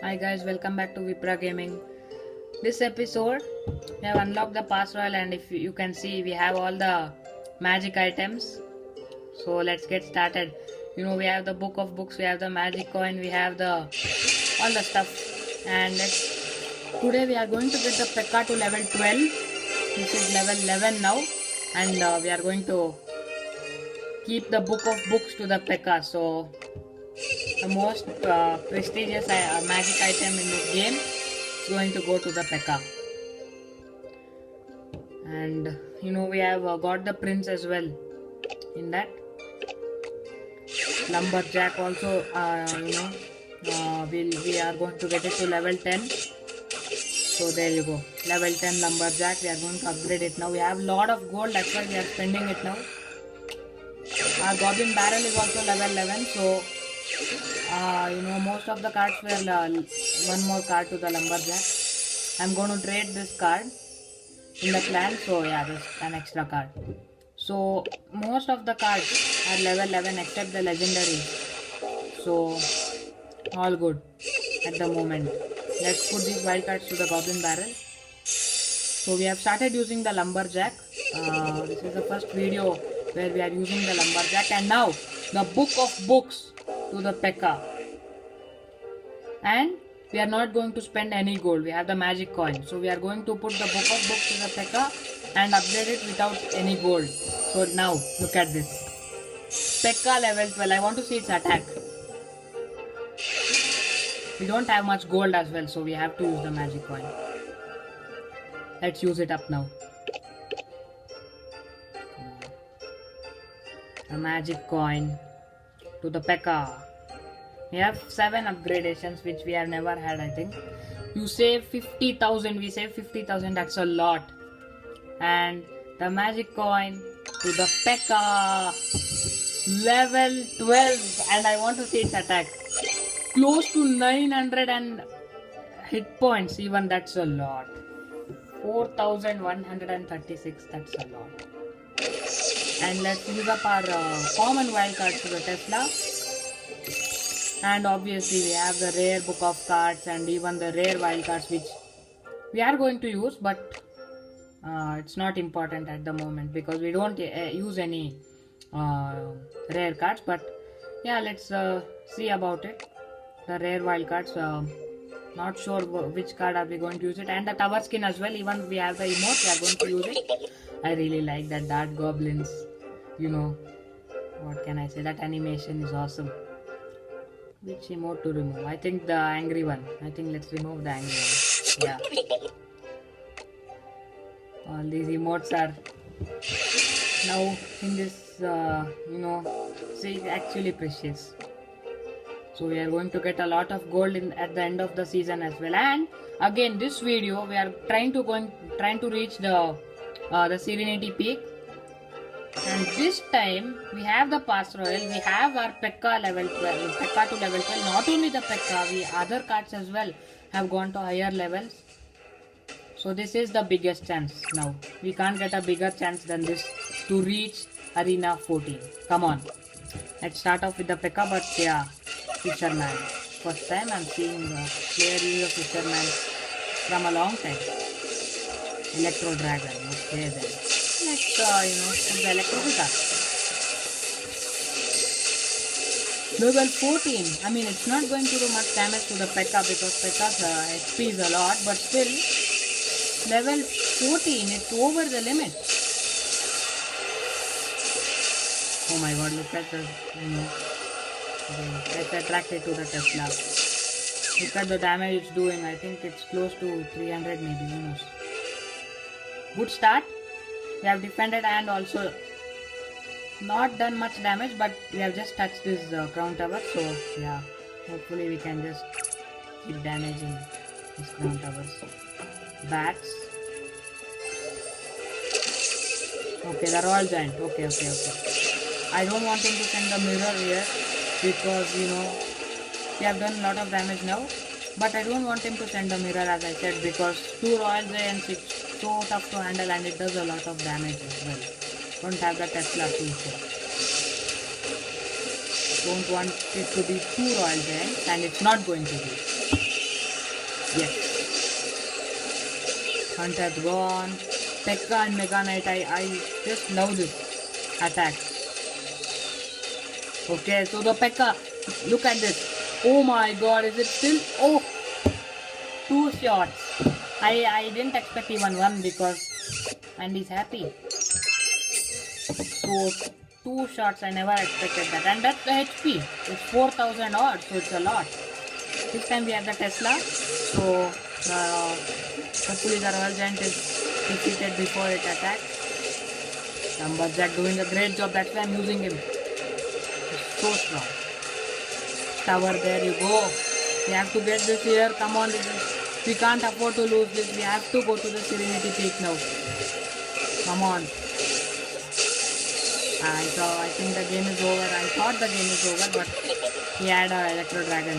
Hi guys, welcome back to Vipra Gaming. This episode, we have unlocked the pass royal, and if you can see, we have all the magic items. So let's get started. We have the book of books, we have the magic coin, we have the all the stuff. And today we are going to get the P.E.K.K.A to level 12. This is level 11 now, and we are going to keep the book of books to the P.E.K.K.A. So the most prestigious magic item in this game is going to go to the P.E.K.K.A. And we have got the prince as well in that. Lumberjack also, we are going to get it to level 10. So there you go, level 10 lumberjack. We are going to upgrade it now. We have lot of gold, that's why we are spending it now. Our goblin barrel is also level 11. So most of the cards were one more card to the lumberjack. I'm going to trade this card in the clan, so yeah, just an extra card. So most of the cards are level 11 except the legendary. So all good at the moment. Let's put these wild cards to the goblin barrel. So we have started using the lumberjack. This is the first video where we are using the lumberjack, and now the book of books to the P.E.K.K.A. And we are not going to spend any gold. We have the magic coin, so we are going to put the book of books to the P.E.K.K.A. and upgrade it without any gold. So now look at this, P.E.K.K.A level 12. I want to see its attack. We don't have much gold as well, so we have to use the magic coin. Let's use it up now. The magic coin to the P.E.K.K.A. We have 7 upgradations which we have never had, I think. You save 50,000, we save 50,000, that's a lot. And the magic coin to the P.E.K.K.A. level 12, and I want to see its attack. Close to 900 and hit points, even that's a lot. 4,136, that's a lot. And let's use up our common wildcards to the Tesla. And obviously we have the rare book of cards and even the rare wildcards which we are going to use, but it's not important at the moment because we don't use any rare cards. But yeah, let's see about it. The rare wildcards, not sure which card are we going to use it. And the tower skin as well, even we have the emote, we are going to use it. I really like that Dart Goblins, what can I say, that animation is awesome. Which emote to remove? I think the angry one. I think let's remove the angry one. Yeah. All these emotes are now in this, actually precious. So we are going to get a lot of gold at the end of the season as well. And again, this video we are trying to reach the Serenity Peak. And this time we have the pass royal, we have our P.E.K.K.A level 12, P.E.K.K.A to level 12. Not only the P.E.K.K.A, we other cards as well have gone to higher levels. So this is the biggest chance now. We can't get a bigger chance than this to reach Arena 14. Come on. Let's start off with the P.E.K.K.A, but yeah, Fisherman. First time I'm seeing a player use a Fisherman from a long time. Electro Dragon. Okay then. Let's put the electro guitar. Level 14. I mean, it's not going to do much damage to the P.E.K.K.A because P.E.K.K.A's HP is a lot, but still, level 14, it's over the limit. Oh my god, look at the, let's attract it to the Tesla. Look at the damage it's doing. I think it's close to 300 maybe, who knows. Good start. We have defended and also not done much damage, but we have just touched this crown tower. So yeah, hopefully we can just keep damaging this crown towers. Bats. Okay, the royal giant. Okay. I don't want him to send the mirror here because we have done a lot of damage now. But I don't want him to send a mirror, as I said, because 2 royal giants, it's so tough to handle and it does a lot of damage as well. Don't have the Tesla too, so don't want it to be 2 royal giants, and it's not going to be. Yes. Hunt has gone. Pekka and Mega Knight. I just love this attack. Okay, so the Pekka. Look at this. Oh my god, is it still? Oh, two shots. I didn't expect even one because. And he's happy. So, two shots, I never expected that. And that's the HP. It's 4000 odd, so it's a lot. This time we have the Tesla. So, hopefully the Royal Giant is defeated before it attacks. Lumberjack doing a great job, that's why I'm using him. He's so strong. Tower, there you go. We have to get this here. Come on, we can't afford to lose this. We have to go to the Serenity Peak now. Come on. I think the game is over. I thought the game is over, but he had an Electro Dragon.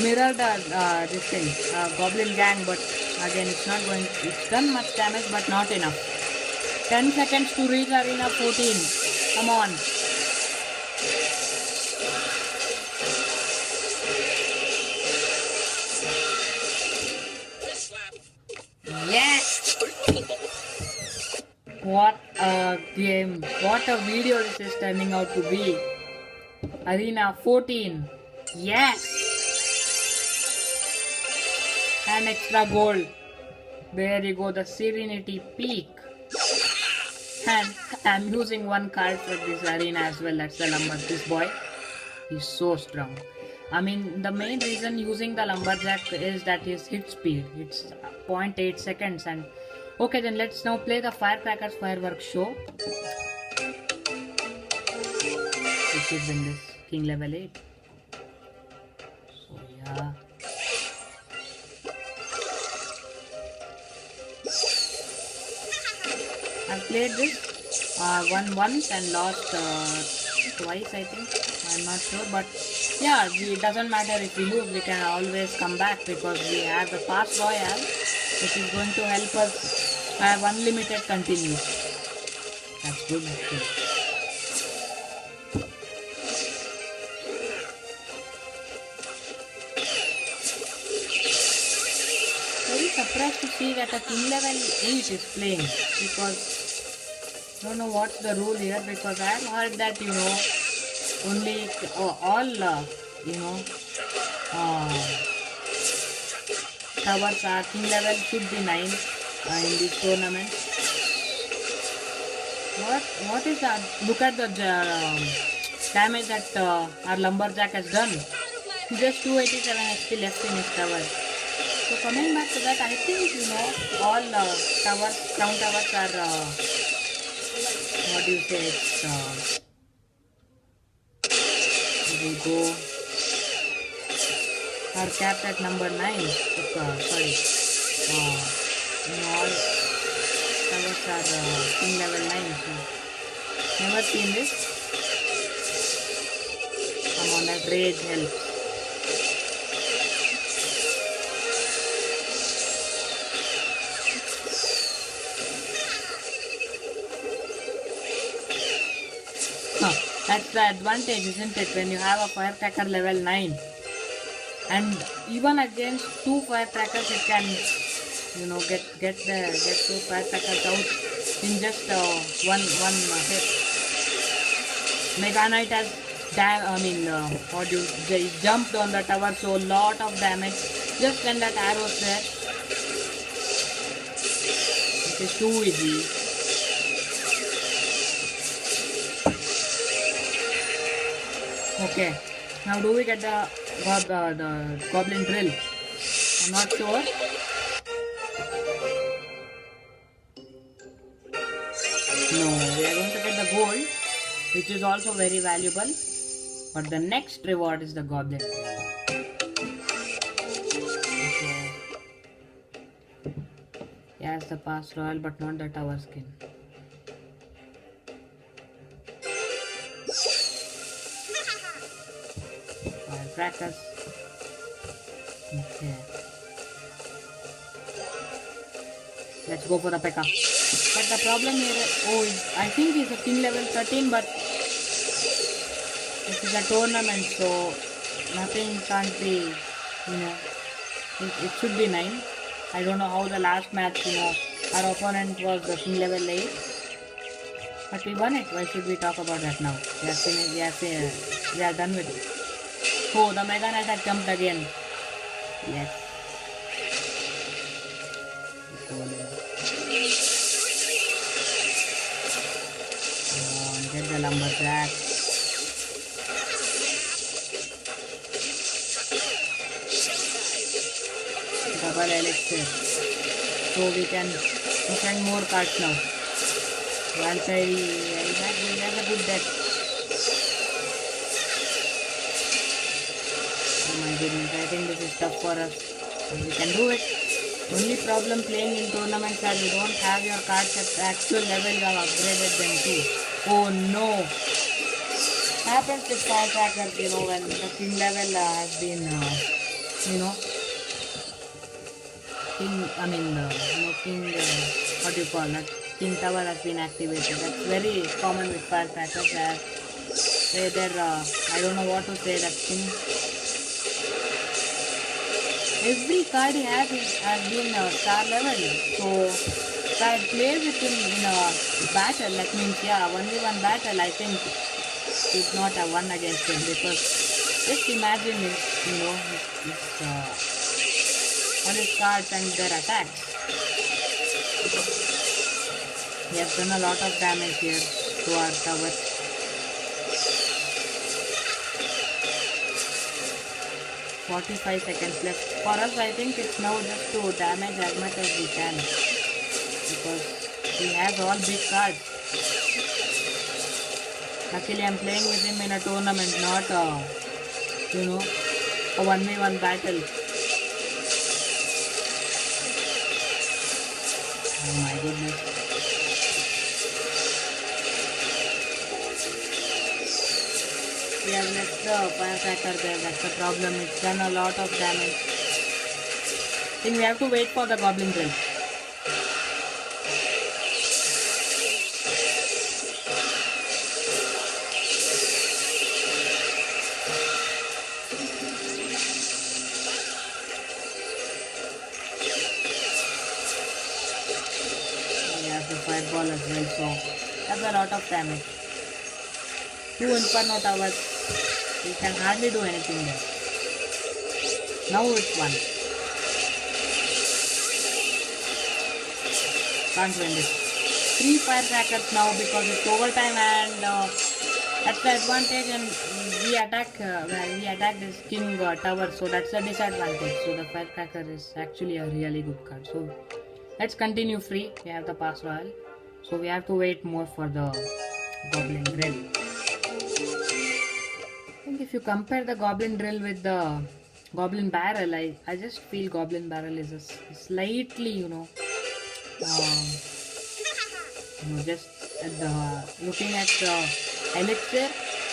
Mirrored this thing, Goblin Gang, but again it's not going. It's done much damage, but not enough. 10 seconds to reach Arena 14. Come on. Yes! What a game. What a video this is turning out to be. Arena 14. Yes! And extra gold. There you go, the Serenity Peak. And I'm using one card for this arena as well. That's the Lumberjack. This boy, he's so strong. I mean, the main reason using the Lumberjack is that his hit speed. It's 0.8 seconds. And okay, then let's now play the Firecrackers Fireworks Show. We should win this. King level 8. So yeah. I've played this won once and lost twice, I think. I'm not sure, but yeah, it doesn't matter if we lose, we can always come back because we have the Pass Royale, which is going to help us have unlimited continues. That's good, actually. Very surprised to see that a King level 8 is playing because I don't know what's the rule here because I have heard that only all towers are King level should be 9 in this tournament. What is that? Look at the damage that our Lumberjack has done. Just 287 XP left in his tower. So coming back to that, I think all town towers are what do you say? Here we go. Our capped at number 9. Sorry. All towers are King level 9. So never seen this. Come on, that rage helps. That's the advantage, isn't it, when you have a Firecracker level 9. And even against 2 Firecrackers, it can, get those Firecrackers out in just one hit. Mega Knight has he jumped on the tower, so a lot of damage just when that arrow's there. It is too easy. Okay, now do we get the Goblin Drill? I'm not sure. No, we are going to get the gold, which is also very valuable. But the next reward is the Goblin. Okay. Yes, the Pass Royal, but not the Tower skin. Firecrackers. Okay. Let's go for the P.E.K.K.A. But the problem here, I think he's a king level 13, but this is a tournament, so nothing can't be, it should be 9. I don't know how the last match, our opponent was the king level 8. But we won it. Why should we talk about that now? We are finished. We are done with it. Oh, the Mega Knight had jumped again. Yes. Get the lumberjack. Double elixir. So we can find more cards now. Valkyrie, he has a good deck. Oh my goodness, I think this is tough for us. We can do it. Only problem playing in tournaments that you don't have your cards at the actual level you have upgraded them to. Oh no! Happens with Firecrackers, when the king level has been, what do you call that? King Tower has been activated. That's very common with Firecrackers. I don't know what to say, that thing. Every card he has been star level. So if I play with him in a battle, that means 1v1 battle, I think it's not a 1 against him, because just imagine all his cards and their attacks. He has done a lot of damage here to our tower. "45 seconds left. For us, I think it's now just to damage as much as we can, because he has all big cards. Luckily, I'm playing with him in a tournament, not a 1v1 battle. Oh my goodness. We have left the Firecracker there, that's the problem. It's done a lot of damage. I think we have to wait for the Goblin Drill. We have the Fireball as well, so that's a lot of damage. 2 Inferno Towers. We can hardly do anything there. Now it's 1. Can't win this. 3 Firecrackers now because it's overtime, and that's the advantage, and we attack this King Tower, so that's the disadvantage. So the Firecracker is actually a really good card. So let's continue free. We have the Pass Royal. So we have to wait more for the Goblin Drill. If you compare the Goblin Drill with the Goblin Barrel, I just feel Goblin Barrel is a slightly, just at looking at the elixir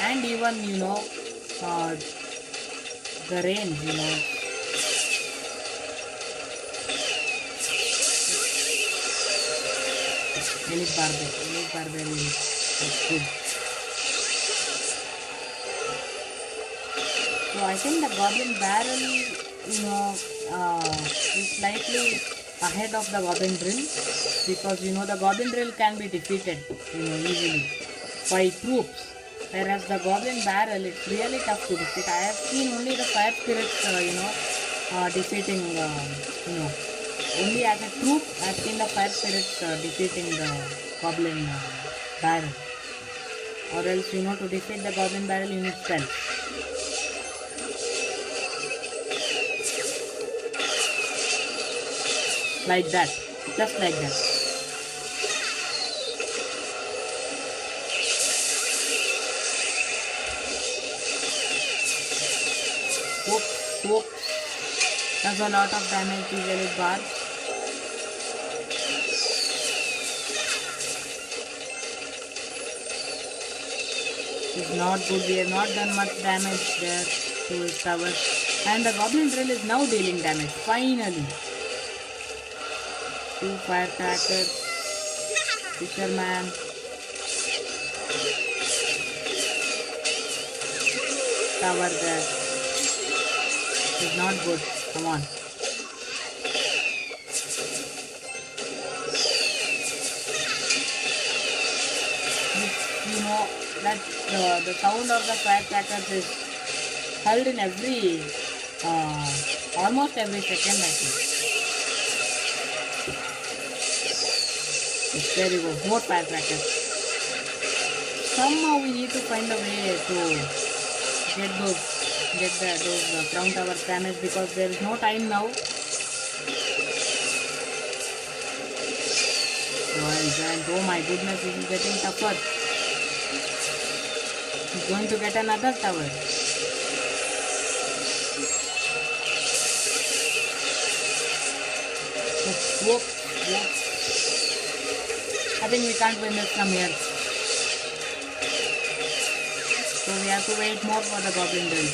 and even, the range, Elite Barbarian, that's good. So I think the Goblin Barrel, is slightly ahead of the Goblin Drill, because the Goblin Drill can be defeated, easily by troops, whereas the Goblin Barrel, it's really tough to defeat. I have seen only the Fire Spirits, defeating, only as a troop I've seen the Fire Spirits defeating the Goblin Barrel, or else, to defeat the Goblin Barrel you need spells. Like that, just like that. Whoop. Does a lot of damage to Elite Barb. It's not good. We have not done much damage there to his tower. And the Goblin Drill is now dealing damage, finally. Two firecrackers. Fisherman. Tower there. It's not good. Come on. You know that the sound of the firecrackers is held in every almost every second, I think. Yes, there you go, more firecrackers. Somehow we need to find a way to get those crown towers damaged, because there is no time now. Oh my goodness, this is getting tougher. He's going to get another tower. Whoop. I think we can't win this from here. So we have to wait more for the goblin drill.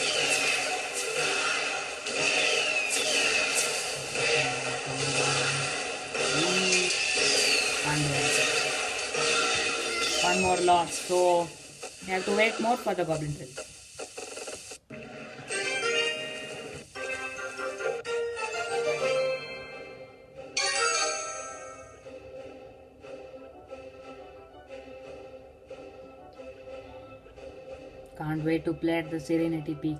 One more loss. So we have to wait more for the goblin drill. Can't wait to play at the Serenity Peak.